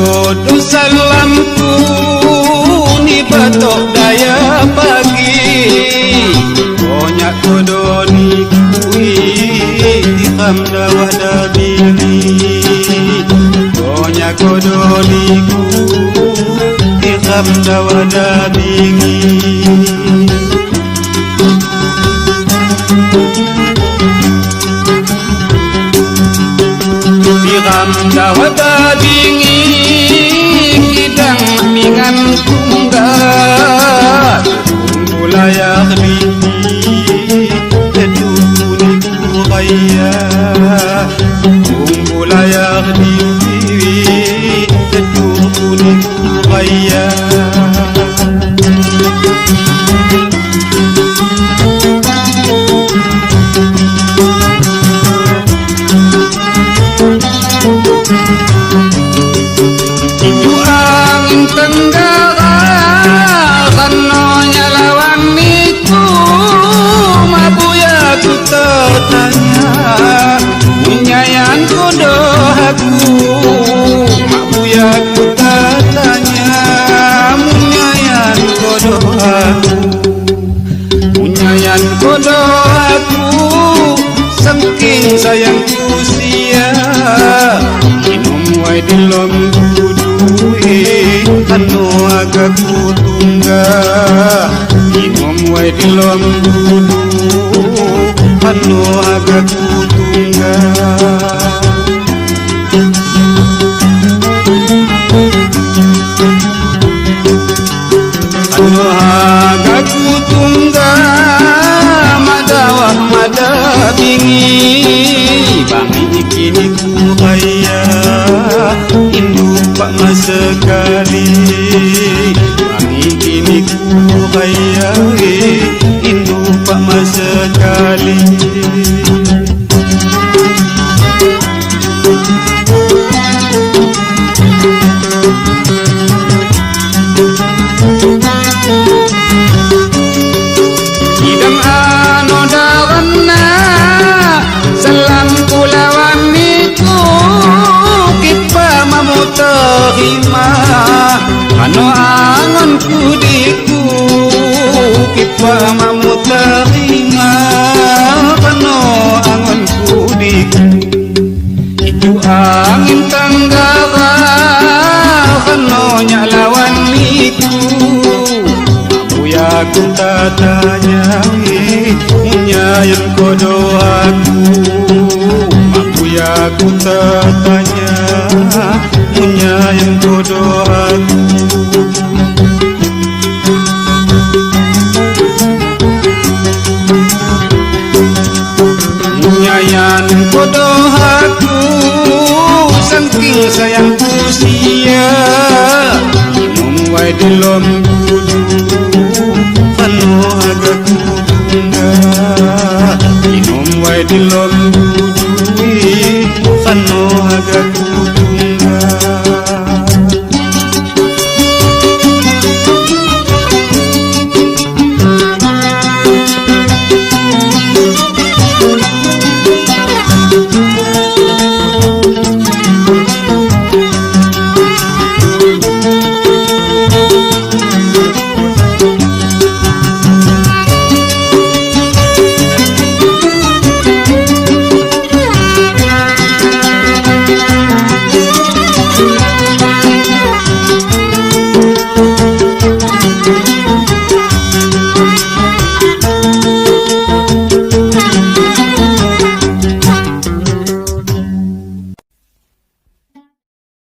Godo salamku ni batok daya pagi Banyak godo ni kui Tikam dawada bini Banyak godo ni kui Tikam dawada bini Tikam dawada bini Kidang mingan tunggal Layak bini Tedukuni kuraya Layak bini Tedukuni kuraya Itu angin tenggara Karena nyalawan niku Mabuya ku tertanya Munyayan kodo aku Mabuya ku tertanya Munyayan kodo aku Munyayan kodo aku Saking sayangku sia Minum wai dilom Anu agak kutungga Minum wai dilom dudu Anu agak kutungga Anu agak kutungga Madawah madabingi Bangi kini ku kaya Induk pak sekali Bangi kini ku kaya Induk pak sekali Idam anodawana Salam kulawan niku Kipa mamu terima Ano angon kudiku Kipa mamu terima Ano angon kudiku Itu angin tenggara Ano nyalawan niku Mabuya ku tatanya Munyayan kodo aku Mabuya ku tatanya Munyayan kodo aku Munyayan kodo aku Saking sayangku sia Minum wai dilom dudu Anu agak kutungga Minum wai dilom